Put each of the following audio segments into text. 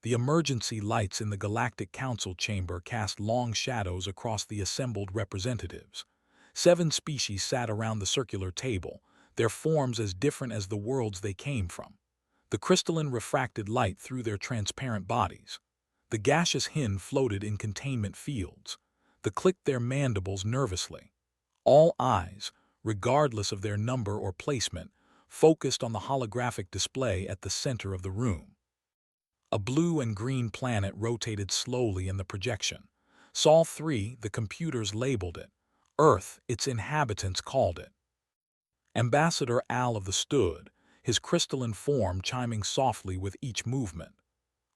The emergency lights in the Galactic Council chamber cast long shadows across the assembled representatives. 7 species sat around the circular table, their forms as different as the worlds they came from. The crystalline refracted light through their transparent bodies. The gaseous hin floated in containment fields. The clicked their mandibles nervously. All eyes, regardless of their number or placement, focused on the holographic display at the center of the room. A blue and green planet rotated slowly in the projection. Sol 3, the computers labeled it. Earth, its inhabitants called it. Ambassador Al of the stood, his crystalline form chiming softly with each movement.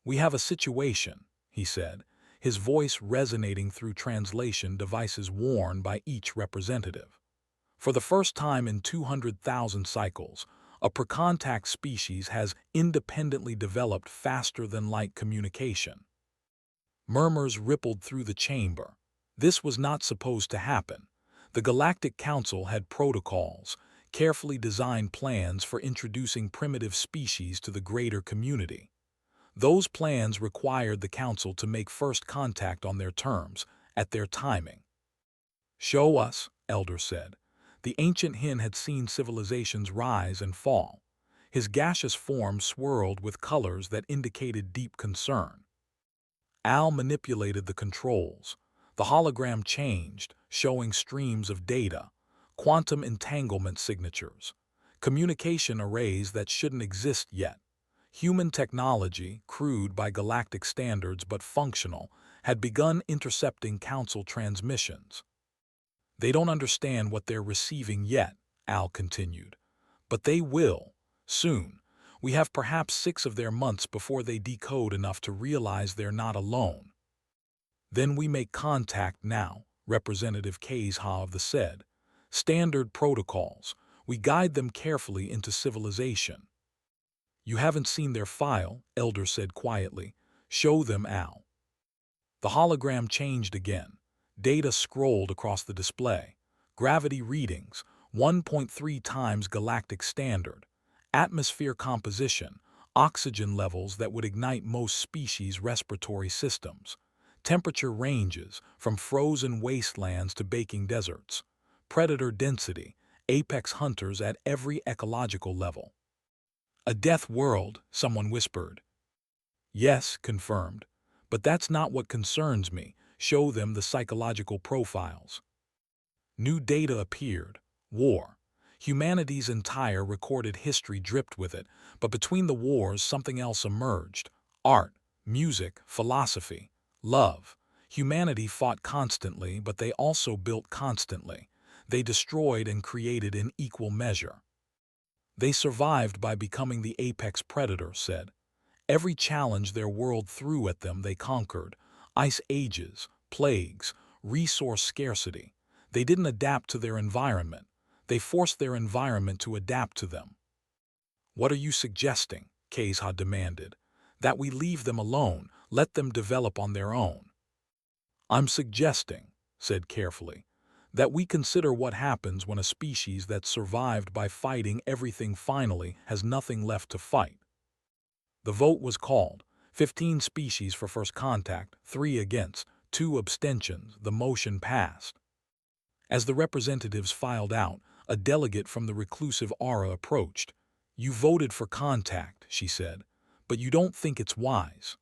"We have a situation," he said, his voice resonating through translation devices worn by each representative. For the first time in 200,000 cycles, a precontact species has independently developed faster-than-light communication. Murmurs rippled through the chamber. This was not supposed to happen. The Galactic Council had protocols, carefully designed plans for introducing primitive species to the greater community. Those plans required the Council to make first contact on their terms, at their timing. "Show us," Elder said. The ancient hin had seen civilizations rise and fall. His gaseous form swirled with colors that indicated deep concern. Al manipulated the controls. The hologram changed, showing streams of data, quantum entanglement signatures, communication arrays that shouldn't exist yet. Human technology, crude by galactic standards but functional, had begun intercepting Council transmissions. "They don't understand what they're receiving yet," Al continued. "But they will, soon. We have perhaps 6 of their months before they decode enough to realize they're not alone." "Then we make contact now," Representative Kazha of the said. "Standard protocols. We guide them carefully into civilization." "You haven't seen their file," Elder said quietly. "Show them, Al." The hologram changed again. Data scrolled across the display. Gravity readings, 1.3 times galactic standard. Atmosphere composition, oxygen levels that would ignite most species' respiratory systems. Temperature ranges, from frozen wastelands to baking deserts. Predator density, apex hunters at every ecological level. "A death world," someone whispered. "Yes," confirmed. "But that's not what concerns me. Show them the psychological profiles." New data appeared. War. Humanity's entire recorded history dripped with it, but between the wars something else emerged. Art, music, philosophy, love. Humanity fought constantly, but they also built constantly. They destroyed and created in equal measure. They survived by becoming the apex predator, said. Every challenge their world threw at them they conquered. Ice ages, plagues, resource scarcity. They didn't adapt to their environment. They forced their environment to adapt to them. "What are you suggesting?" Kazha demanded. "That we leave them alone, let them develop on their own." "I'm suggesting," said carefully, "that we consider what happens when a species that survived by fighting everything finally has nothing left to fight." The vote was called. 15 species for first contact, 3 against, 2 abstentions. The motion passed. As the representatives filed out, a delegate from the reclusive aura approached. "You voted for contact," she said, "but you don't think it's wise."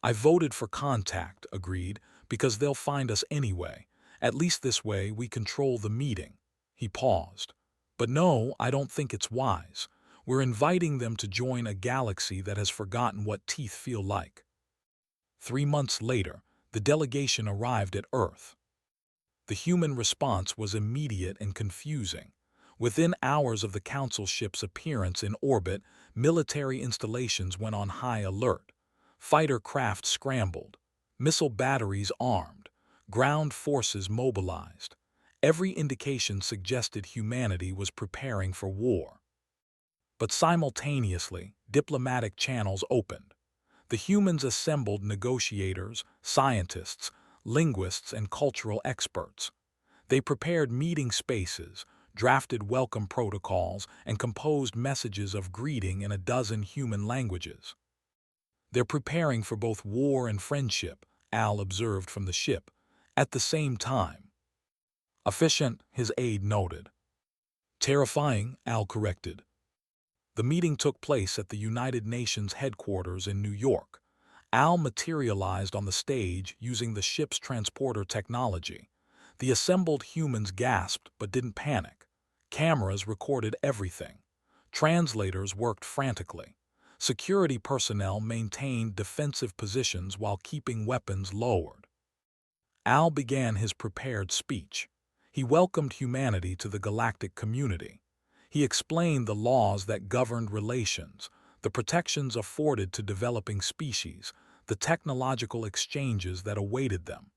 "I voted for contact," agreed, "because they'll find us anyway. At least this way we control the meeting." He paused. "But no, I don't think it's wise. We're inviting them to join a galaxy that has forgotten what teeth feel like." 3 months later, the delegation arrived at Earth. The human response was immediate and confusing. Within hours of the Council ship's appearance in orbit, military installations went on high alert. Fighter craft scrambled, missile batteries armed, ground forces mobilized. Every indication suggested humanity was preparing for war. But simultaneously, diplomatic channels opened. The humans assembled negotiators, scientists, linguists, and cultural experts. They prepared meeting spaces, drafted welcome protocols, and composed messages of greeting in a dozen human languages. They're preparing for both war and friendship, Al observed from the ship. At the same time. Efficient, his aide noted. Terrifying, Al corrected. The meeting took place at the United Nations headquarters in New York. Al materialized on the stage using the ship's transporter technology. The assembled humans gasped but didn't panic. Cameras recorded everything. Translators worked frantically. Security personnel maintained defensive positions while keeping weapons lowered. Al began his prepared speech. He welcomed humanity to the galactic community. He explained the laws that governed relations, the protections afforded to developing species, the technological exchanges that awaited them.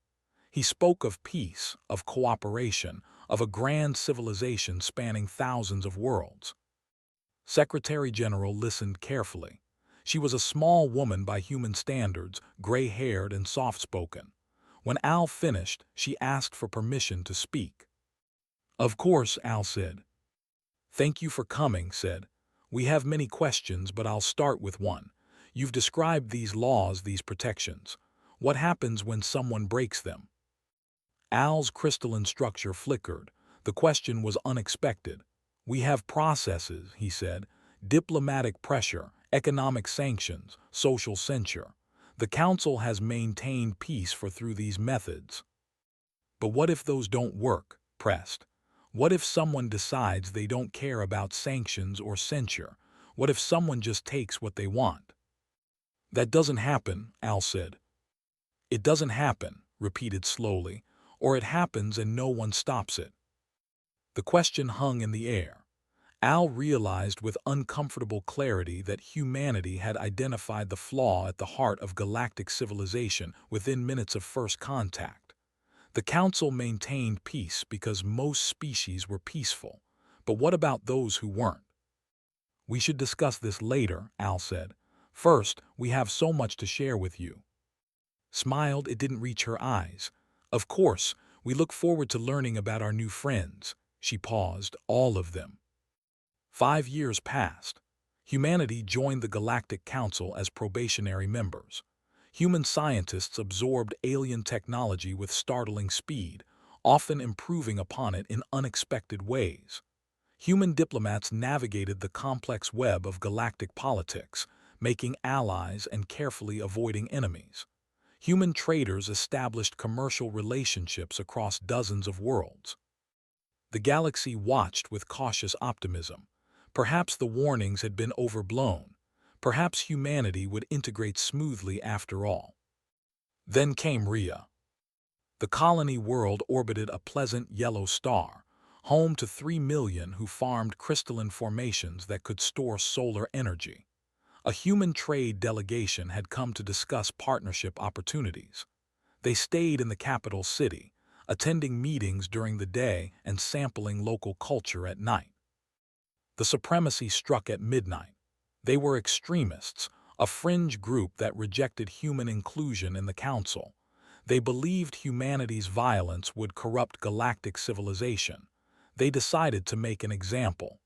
He spoke of peace, of cooperation, of a grand civilization spanning thousands of worlds. Secretary General listened carefully. She was a small woman by human standards, gray-haired and soft-spoken. When Al finished, she asked for permission to speak. Of course, Al said. Thank you for coming, said. We have many questions, but I'll start with one. You've described these laws, these protections. What happens when someone breaks them? Al's crystalline structure flickered. The question was unexpected. We have processes, he said. Diplomatic pressure, economic sanctions, social censure. The Council has maintained peace through these methods. But what if those don't work? Pressed. What if someone decides they don't care about sanctions or censure? What if someone just takes what they want? That doesn't happen, Al said. It doesn't happen, repeated slowly, or it happens and no one stops it. The question hung in the air. Al realized with uncomfortable clarity that humanity had identified the flaw at the heart of galactic civilization within minutes of first contact. The Council maintained peace because most species were peaceful. But what about those who weren't? We should discuss this later, Al said. First, we have so much to share with you. Smiled, it didn't reach her eyes. Of course, we look forward to learning about our new friends. She paused, all of them. 5 years passed. Humanity joined the Galactic Council as probationary members. Human scientists absorbed alien technology with startling speed, often improving upon it in unexpected ways. Human diplomats navigated the complex web of galactic politics, making allies and carefully avoiding enemies. Human traders established commercial relationships across dozens of worlds. The galaxy watched with cautious optimism. Perhaps the warnings had been overblown. Perhaps humanity would integrate smoothly after all. Then came Rhea. The colony world orbited a pleasant yellow star, home to 3 million who farmed crystalline formations that could store solar energy. A human trade delegation had come to discuss partnership opportunities. They stayed in the capital city, attending meetings during the day and sampling local culture at night. The supremacy struck at midnight. They were extremists, a fringe group that rejected human inclusion in the Council. They believed humanity's violence would corrupt galactic civilization. They decided to make an example.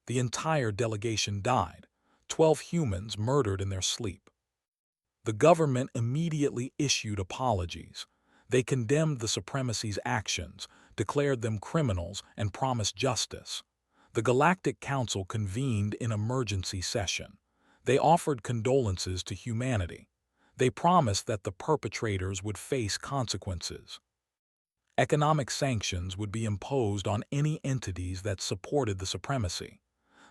The entire delegation died, 12 humans murdered in their sleep. The government immediately issued apologies. They condemned the supremacy's actions, declared them criminals, and promised justice. The Galactic Council convened in emergency session. They offered condolences to humanity. They promised that the perpetrators would face consequences. Economic sanctions would be imposed on any entities that supported the supremacy.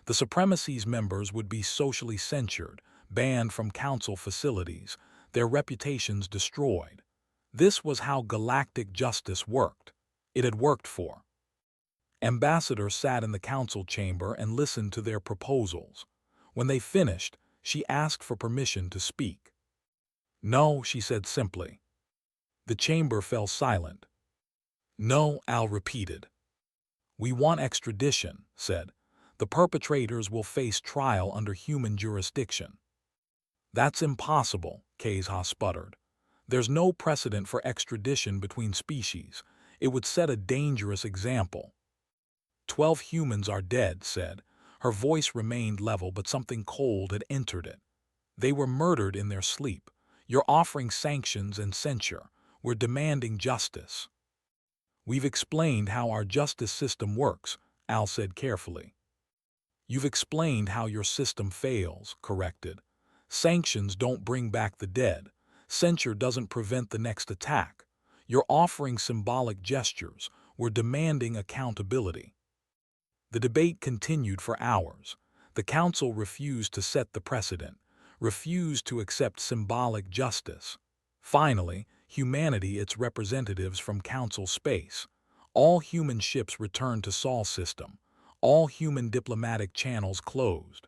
The supremacy's members would be socially censured, banned from council facilities, their reputations destroyed. This was how galactic justice worked. It had worked for. Ambassador sat in the council chamber and listened to their proposals. When they finished, she asked for permission to speak. No, she said simply. The chamber fell silent. No, Al repeated. We want extradition, said. The perpetrators will face trial under human jurisdiction. That's impossible, Kazha sputtered. There's no precedent for extradition between species. It would set a dangerous example. 12 humans are dead, said. Her voice remained level, but something cold had entered it. They were murdered in their sleep. You're offering sanctions and censure. We're demanding justice. We've explained how our justice system works, Al said carefully. You've explained how your system fails, corrected. Sanctions don't bring back the dead. Censure doesn't prevent the next attack. You're offering symbolic gestures. We're demanding accountability. The debate continued for hours. The council refused to set the precedent, refused to accept symbolic justice. Finally, humanity, its representatives from council space. All human ships returned to Sol system. All human diplomatic channels closed.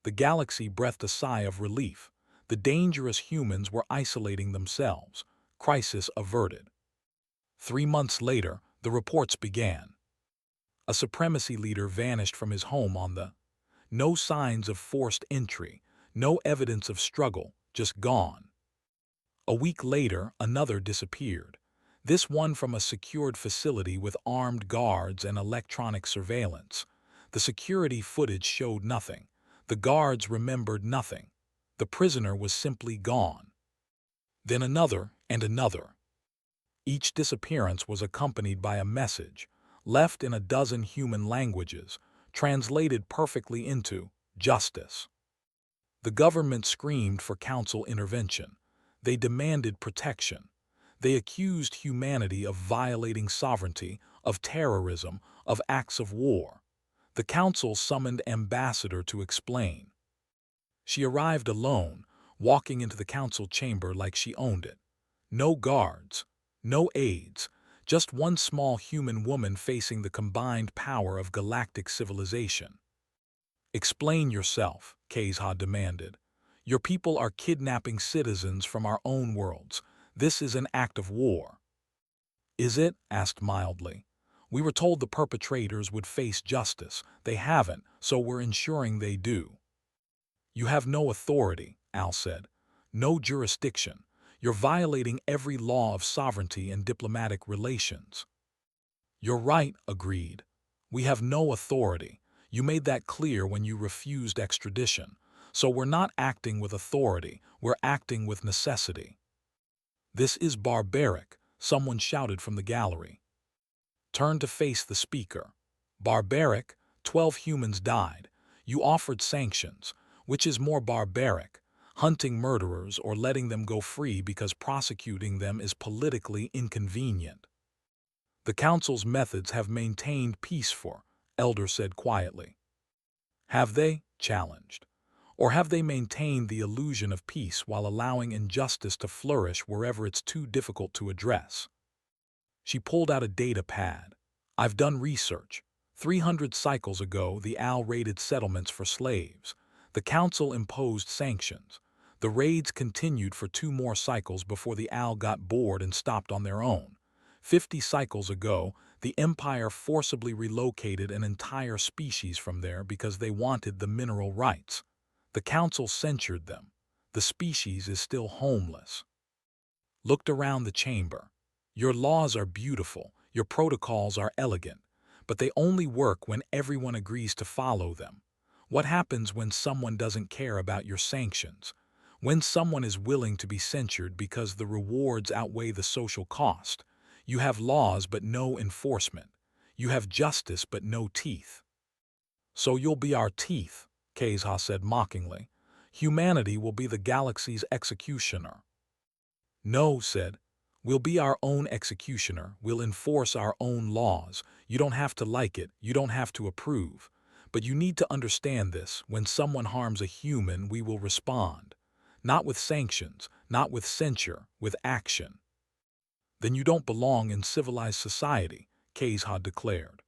The galaxy breathed a sigh of relief. The dangerous humans were isolating themselves. Crisis averted. 3 months later, the reports began. A supremacy leader vanished from his home on the. No signs of forced entry, no evidence of struggle, just gone. A week later, another disappeared. This one from a secured facility with armed guards and electronic surveillance. The security footage showed nothing. The guards remembered nothing. The prisoner was simply gone. Then another and another. Each disappearance was accompanied by a message, left in a dozen human languages, translated perfectly into justice. The government screamed for council intervention. They demanded protection. They accused humanity of violating sovereignty, of terrorism, of acts of war. The council summoned ambassador to explain. She arrived alone, walking into the council chamber like she owned it. No guards, no aides, just one small human woman facing the combined power of galactic civilization. Explain yourself, Kezha demanded. Your people are kidnapping citizens from our own worlds. This is an act of war. Is it? Asked mildly. We were told the perpetrators would face justice. They haven't, so we're ensuring they do. You have no authority, Al said. No jurisdiction. You're violating every law of sovereignty and diplomatic relations. You're right, agreed. We have no authority. You made that clear when you refused extradition. So we're not acting with authority, we're acting with necessity. This is barbaric, someone shouted from the gallery. Turned to face the speaker. Barbaric? 12 humans died. You offered sanctions. Which is more barbaric? Hunting murderers or letting them go free because prosecuting them is politically inconvenient. The council's methods have maintained peace for, Elder said quietly. Have they? Challenged. Or have they maintained the illusion of peace while allowing injustice to flourish wherever it's too difficult to address? She pulled out a data pad. I've done research. 300 cycles ago, the Al raided settlements for slaves. The council imposed sanctions. The raids continued for 2 more cycles before the Al got bored and stopped on their own. 50 cycles ago, the Empire forcibly relocated an entire species from there because they wanted the mineral rights. The council censured them. The species is still homeless. Looked around the chamber. Your laws are beautiful, your protocols are elegant, but they only work when everyone agrees to follow them. What happens when someone doesn't care about your sanctions? When someone is willing to be censured because the rewards outweigh the social cost? You have laws but no enforcement. You have justice but no teeth. So you'll be our teeth, Kezha said mockingly. Humanity will be the galaxy's executioner. No, said. We'll be our own executioner. We'll enforce our own laws. You don't have to like it. You don't have to approve. But you need to understand this. When someone harms a human, we will respond. Not with sanctions, not with censure, with action. Then you don't belong in civilized society, Kezha declared.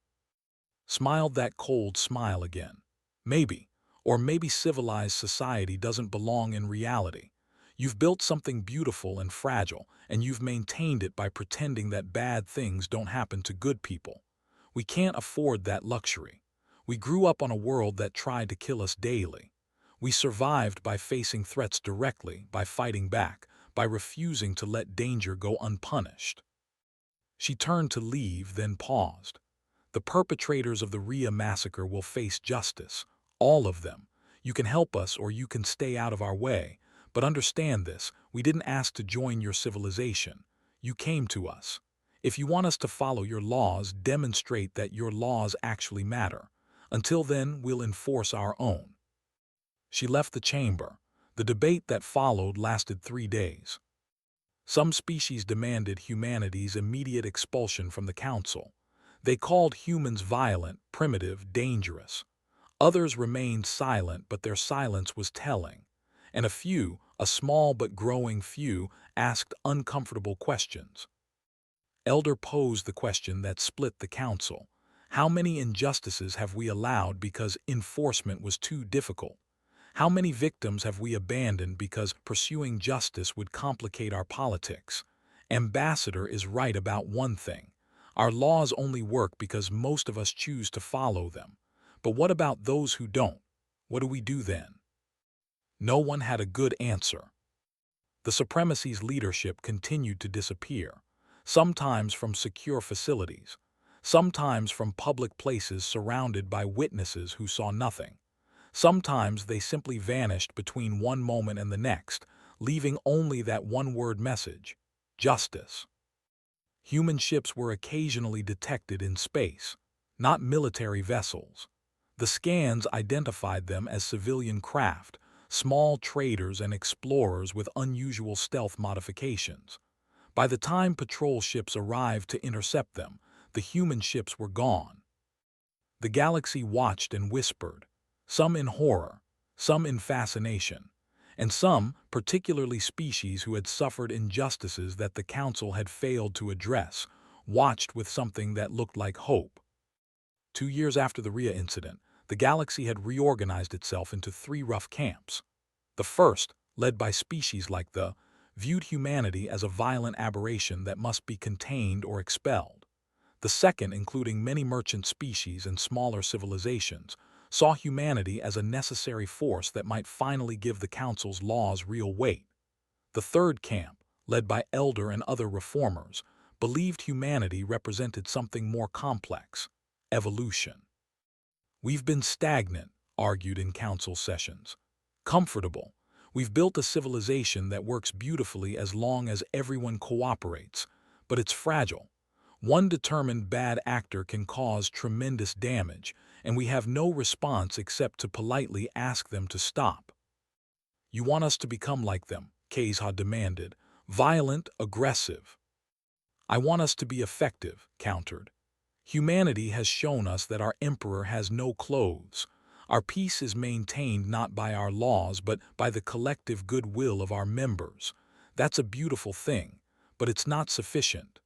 Smiled that cold smile again. Maybe, or maybe civilized society doesn't belong in reality. You've built something beautiful and fragile, and you've maintained it by pretending that bad things don't happen to good people. We can't afford that luxury. We grew up on a world that tried to kill us daily. We survived by facing threats directly, by fighting back, by refusing to let danger go unpunished. She turned to leave, then paused. The perpetrators of the Rhea massacre will face justice. All of them. You can help us or you can stay out of our way. But understand this, we didn't ask to join your civilization. You came to us. If you want us to follow your laws, demonstrate that your laws actually matter. Until then, we'll enforce our own." She left the chamber. The debate that followed lasted 3 days. Some species demanded humanity's immediate expulsion from the council. They called humans violent, primitive, dangerous. Others remained silent, but their silence was telling. And a few, a small but growing few, asked uncomfortable questions. Elder posed the question that split the council. How many injustices have we allowed because enforcement was too difficult? How many victims have we abandoned because pursuing justice would complicate our politics? Ambassador is right about one thing. Our laws only work because most of us choose to follow them. But what about those who don't? What do we do then? No one had a good answer. The supremacy's leadership continued to disappear, sometimes from secure facilities, sometimes from public places surrounded by witnesses who saw nothing. Sometimes they simply vanished between one moment and the next, leaving only that one-word message: justice. Human ships were occasionally detected in space, not military vessels. The scans identified them as civilian craft, small traders and explorers with unusual stealth modifications. By the time patrol ships arrived to intercept them, the human ships were gone. The galaxy watched and whispered, some in horror, some in fascination, and some, particularly species who had suffered injustices that the Council had failed to address, watched with something that looked like hope. 2 years after the Rhea incident, the galaxy had reorganized itself into 3 rough camps. The first, led by species like the, viewed humanity as a violent aberration that must be contained or expelled. The second, including many merchant species and smaller civilizations, saw humanity as a necessary force that might finally give the Council's laws real weight. The third camp, led by Elder and other reformers, believed humanity represented something more complex: evolution. "We've been stagnant," argued in council sessions. "Comfortable. We've built a civilization that works beautifully as long as everyone cooperates, but it's fragile. One determined bad actor can cause tremendous damage, and we have no response except to politely ask them to stop." "You want us to become like them," Kazha demanded. "Violent, aggressive." "I want us to be effective," countered. "Humanity has shown us that our emperor has no clothes. Our peace is maintained not by our laws but by the collective goodwill of our members. That's a beautiful thing, but it's not sufficient."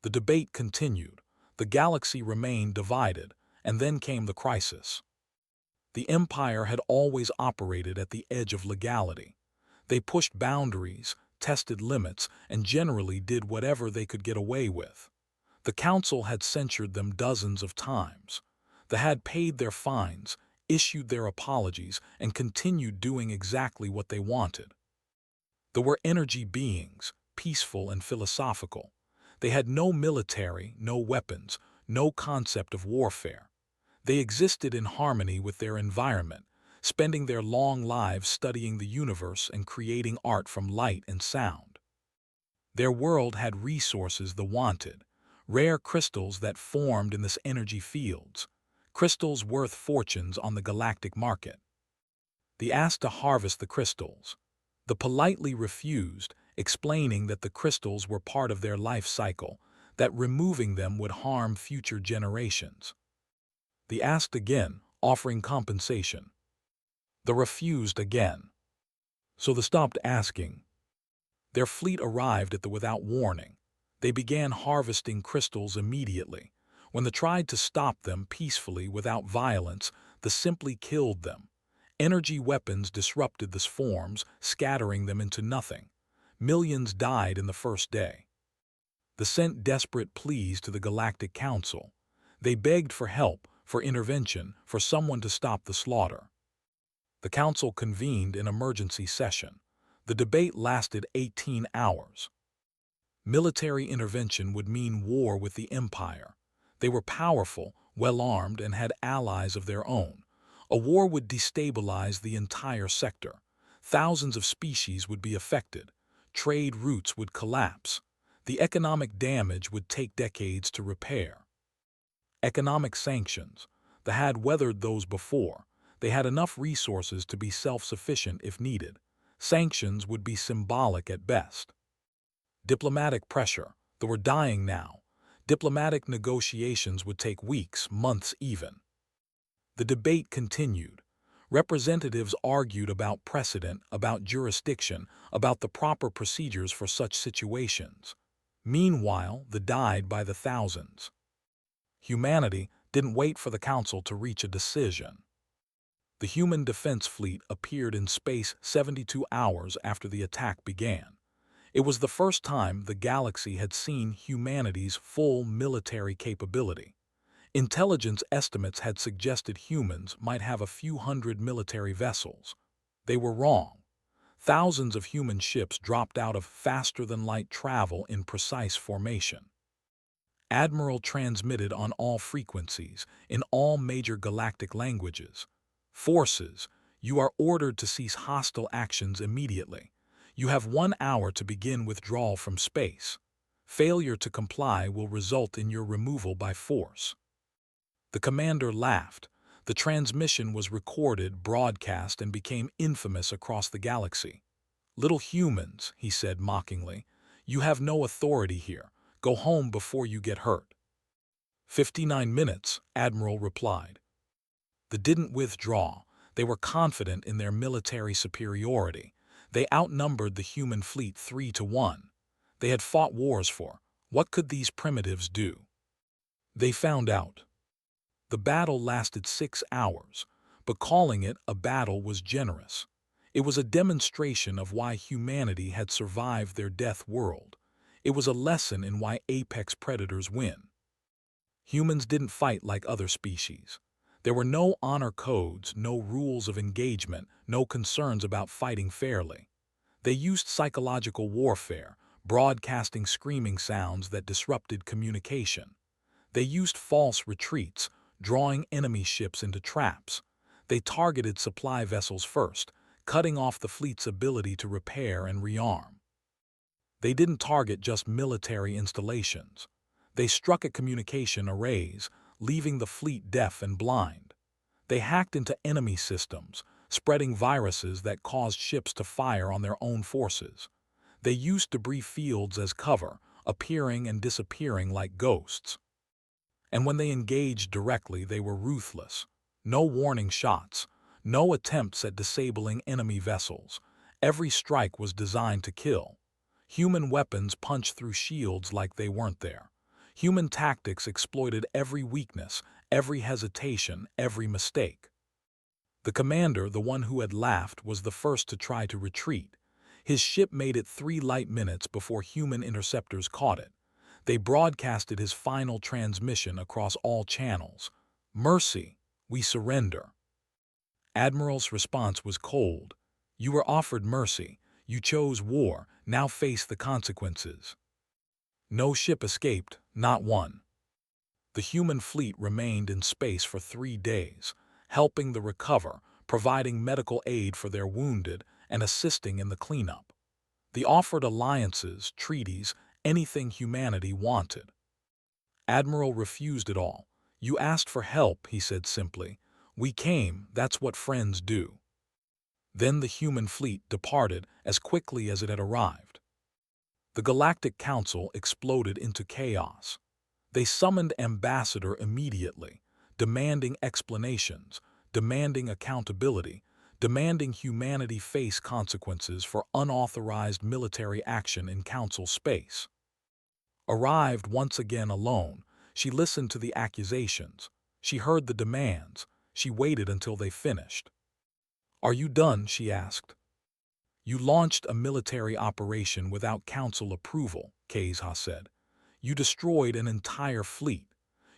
The debate continued. The galaxy remained divided, and then came the crisis. The Empire had always operated at the edge of legality. They pushed boundaries, tested limits, and generally did whatever they could get away with. The Council had censured them dozens of times. They had paid their fines, issued their apologies, and continued doing exactly what they wanted. They were energy beings, peaceful and philosophical. They had no military, no weapons, no concept of warfare. They existed in harmony with their environment, spending their long lives studying the universe and creating art from light and sound. Their world had resources they wanted, rare crystals that formed in this energy fields, crystals worth fortunes on the galactic market. They asked to harvest the crystals. They politely refused, explaining that the crystals were part of their life cycle, that removing them would harm future generations. They asked again, offering compensation. They refused again. So they stopped asking. Their fleet arrived at the without warning. They began harvesting crystals immediately. When they tried to stop them peacefully without violence, they simply killed them. Energy weapons disrupted the swarms, scattering them into nothing. Millions died in the first day. They sent desperate pleas to the Galactic Council. They begged for help, for intervention, for someone to stop the slaughter. The Council convened an emergency session. The debate lasted 18 hours. Military intervention would mean war with the Empire. They were powerful, well-armed, and had allies of their own. A war would destabilize the entire sector. Thousands of species would be affected. Trade routes would collapse. The economic damage would take decades to repair. Economic sanctions. They had weathered those before. They had enough resources to be self-sufficient if needed. Sanctions would be symbolic at best. Diplomatic pressure. They were dying now. Diplomatic negotiations would take weeks, months even. The debate continued. Representatives argued about precedent, about jurisdiction, about the proper procedures for such situations. Meanwhile, they died by the thousands. Humanity didn't wait for the Council to reach a decision. The human defense fleet appeared in space 72 hours after the attack began. It was the first time the galaxy had seen humanity's full military capability. Intelligence estimates had suggested humans might have a few hundred military vessels. They were wrong. Thousands of human ships dropped out of faster-than-light travel in precise formation. Admiral transmitted on all frequencies, in all major galactic languages. Forces, you are ordered to cease hostile actions immediately. You have 1 hour to begin withdrawal from space. Failure to comply will result in your removal by force. The commander laughed. The transmission was recorded, broadcast, and became infamous across the galaxy. "Little humans," he said mockingly, "you have no authority here. Go home before you get hurt." 59 minutes, Admiral replied. They didn't withdraw. They were confident in their military superiority. They outnumbered the human fleet 3-1. They had fought wars for. What could these primitives do? They found out. The battle lasted 6 hours, but calling it a battle was generous. It was a demonstration of why humanity had survived their death world. It was a lesson in why apex predators win. Humans didn't fight like other species. There were no honor codes, no rules of engagement, no concerns about fighting fairly. They used psychological warfare, broadcasting screaming sounds that disrupted communication. They used false retreats, drawing enemy ships into traps. They targeted supply vessels first, cutting off the fleet's ability to repair and rearm. They didn't target just military installations. They struck at communication arrays, leaving the fleet deaf and blind. They hacked into enemy systems, spreading viruses that caused ships to fire on their own forces. They used debris fields as cover, appearing and disappearing like ghosts. And when they engaged directly, they were ruthless. No warning shots, no attempts at disabling enemy vessels. Every strike was designed to kill. Human weapons punched through shields like they weren't there. Human tactics exploited every weakness, every hesitation, every mistake. The commander, the one who had laughed, was the first to try to retreat. His ship made it 3 light minutes before human interceptors caught it. They broadcasted his final transmission across all channels. "Mercy, we surrender." Admiral's response was cold. "You were offered mercy. You chose war. Now face the consequences." No ship escaped, not one. The human fleet remained in space for 3 days, helping the recover, providing medical aid for their wounded, and assisting in the cleanup. They offered alliances, treaties, anything humanity wanted. Admiral refused it all. "You asked for help," he said simply. "We came, that's what friends do." Then the human fleet departed as quickly as it had arrived. The Galactic Council exploded into chaos. They summoned Ambassador immediately, demanding explanations, demanding accountability, demanding humanity face consequences for unauthorized military action in Council space. Arrived once again alone, she listened to the accusations. She heard the demands. She waited until they finished. "Are you done?" she asked. "You launched a military operation without Council approval," Kazha said. "You destroyed an entire fleet.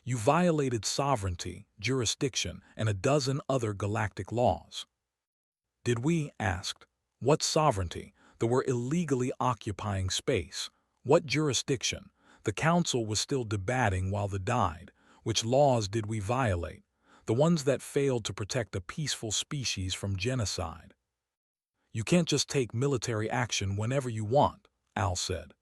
You violated sovereignty, jurisdiction, and a dozen other galactic laws." "Did we?" asked. "What sovereignty? They were illegally occupying space. What jurisdiction? The Council was still debating while they died. Which laws did we violate? the ones that failed to protect a peaceful species from genocide. You can't just take military action whenever you want, Al said.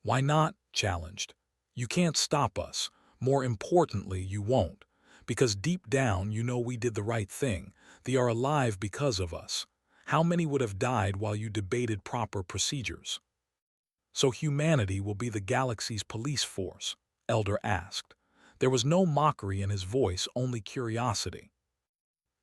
Why not? Challenged. You can't stop us. More importantly, you won't. Because deep down you know we did the right thing. They are alive because of us. How many would have died while you debated proper procedures? So humanity will be the galaxy's police force? Elder asked. There was no mockery in his voice, only curiosity.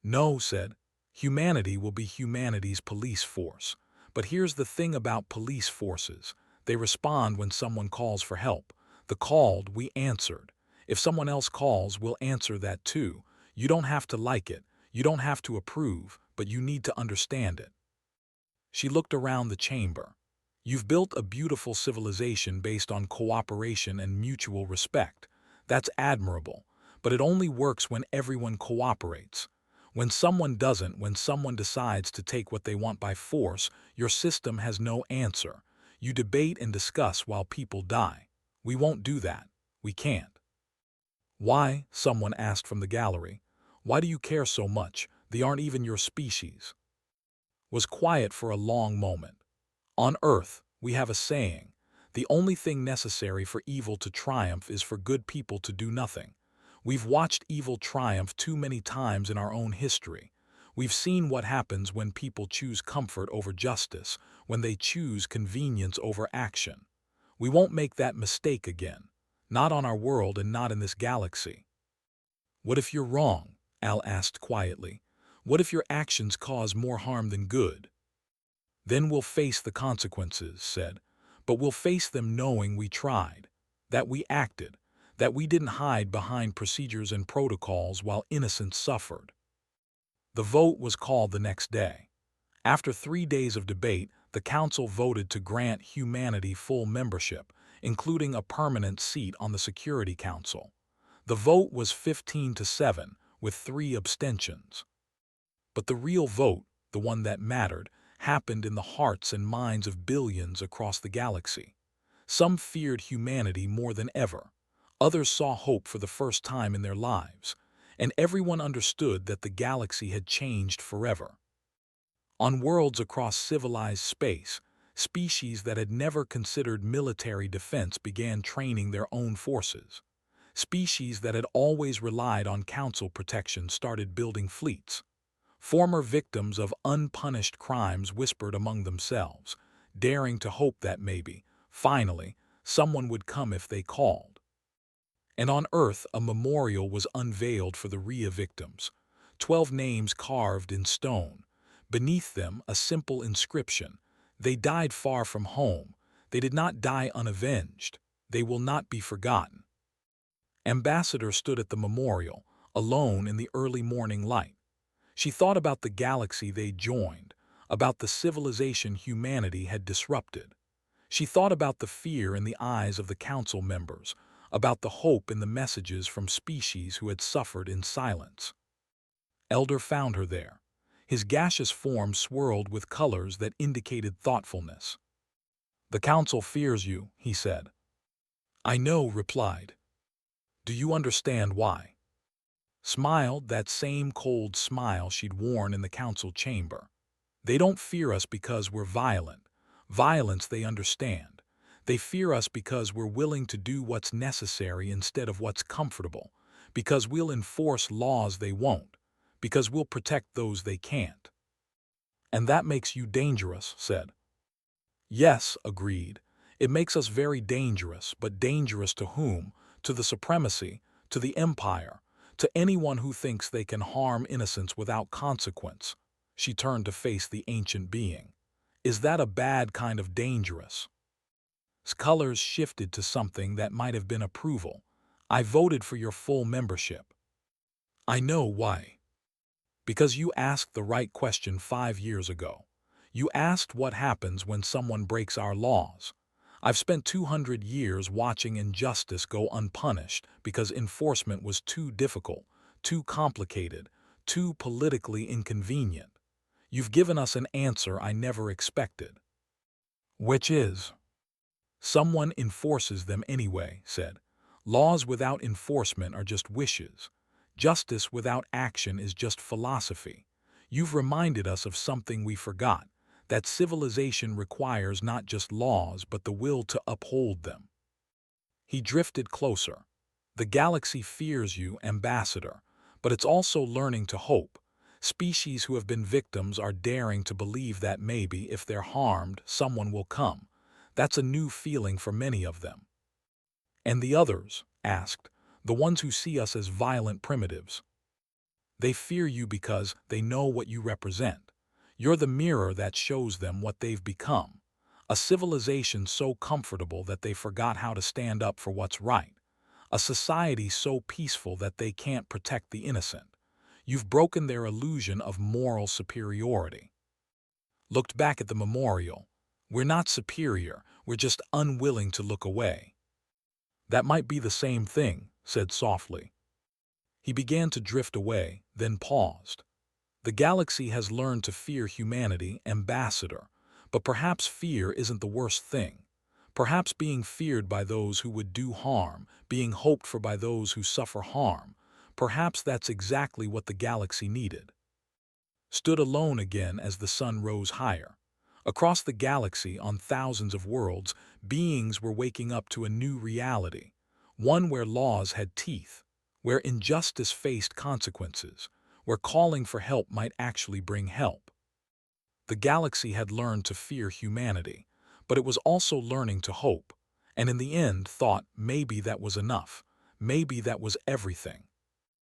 No, said. Humanity will be humanity's police force. But here's the thing about police forces. They respond when someone calls for help. The called, we answered. If someone else calls, we'll answer that too. You don't have to like it. You don't have to approve, but you need to understand it. She looked around the chamber. You've built a beautiful civilization based on cooperation and mutual respect. That's admirable, but it only works when everyone cooperates. When someone doesn't, when someone decides to take what they want by force, your system has no answer. You debate and discuss while people die. We won't do that. We can't. Why? Someone asked from the gallery. Why do you care so much? They aren't even your species. Was quiet for a long moment. On Earth, we have a saying. The only thing necessary for evil to triumph is for good people to do nothing. We've watched evil triumph too many times in our own history. We've seen what happens when people choose comfort over justice, when they choose convenience over action. We won't make that mistake again. Not on our world and not in this galaxy. What if you're wrong? Al asked quietly. What if your actions cause more harm than good? Then we'll face the consequences, said. But we'll face them knowing we tried, that we acted, that we didn't hide behind procedures and protocols while innocents suffered. The vote was called the next day. After 3 days of debate, the council voted to grant humanity full membership, including a permanent seat on the Security Council. The vote was 15-7, with 3 abstentions. But the real vote, the one that mattered, happened in the hearts and minds of billions across the galaxy. Some feared humanity more than ever. Others saw hope for the first time in their lives. And everyone understood that the galaxy had changed forever. On worlds across civilized space, species that had never considered military defense began training their own forces. Species that had always relied on council protection started building fleets. Former victims of unpunished crimes whispered among themselves, daring to hope that maybe, finally, someone would come if they called. And on Earth, a memorial was unveiled for the Rhea victims, 12 names carved in stone. Beneath them, a simple inscription. They died far from home. They did not die unavenged. They will not be forgotten. Ambassador stood at the memorial, alone in the early morning light. She thought about the galaxy they joined, about the civilization humanity had disrupted. She thought about the fear in the eyes of the council members, about the hope in the messages from species who had suffered in silence. Elder found her there. His gaseous form swirled with colors that indicated thoughtfulness. "The council fears you," he said. "I know," replied. "Do you understand why?" Smiled, that same cold smile she'd worn in the council chamber. "They don't fear us because we're violent. Violence they understand. They fear us because we're willing to do what's necessary instead of what's comfortable, because we'll enforce laws they won't, because we'll protect those they can't." "And that makes you dangerous," said. "Yes," agreed. "It makes us very dangerous, but dangerous to whom? To the supremacy, to the empire, to anyone who thinks they can harm innocents without consequence." She turned to face the ancient being. "Is that a bad kind of dangerous?" His colors shifted to something that might have been approval. "I voted for your full membership." "I know why. Because you asked the right question 5 years ago. You asked what happens when someone breaks our laws. I've spent 200 years watching injustice go unpunished because enforcement was too difficult, too complicated, too politically inconvenient. You've given us an answer I never expected." "Which is?" "Someone enforces them anyway," said. "Laws without enforcement are just wishes. Justice without action is just philosophy. You've reminded us of something we forgot, that civilization requires not just laws but the will to uphold them. He drifted closer. The galaxy fears you, Ambassador, but it's also learning to hope. Species who have been victims are daring to believe that maybe, if they're harmed, someone will come. That's a new feeling for many of them. And the others, asked, the ones who see us as violent primitives. They fear you because they know what you represent. You're the mirror that shows them what they've become. A civilization so comfortable that they forgot how to stand up for what's right. A society so peaceful that they can't protect the innocent. You've broken their illusion of moral superiority. Looked back at the memorial. We're not superior, we're just unwilling to look away. That might be the same thing, said softly. He began to drift away, then paused. The galaxy has learned to fear humanity, Ambassador, but perhaps fear isn't the worst thing. Perhaps being feared by those who would do harm, being hoped for by those who suffer harm, perhaps that's exactly what the galaxy needed. Stood alone again as the sun rose higher. Across the galaxy, on thousands of worlds, beings were waking up to a new reality, one where laws had teeth, where injustice faced consequences, where calling for help might actually bring help. The galaxy had learned to fear humanity, but it was also learning to hope, and in the end thought maybe that was enough, maybe that was everything.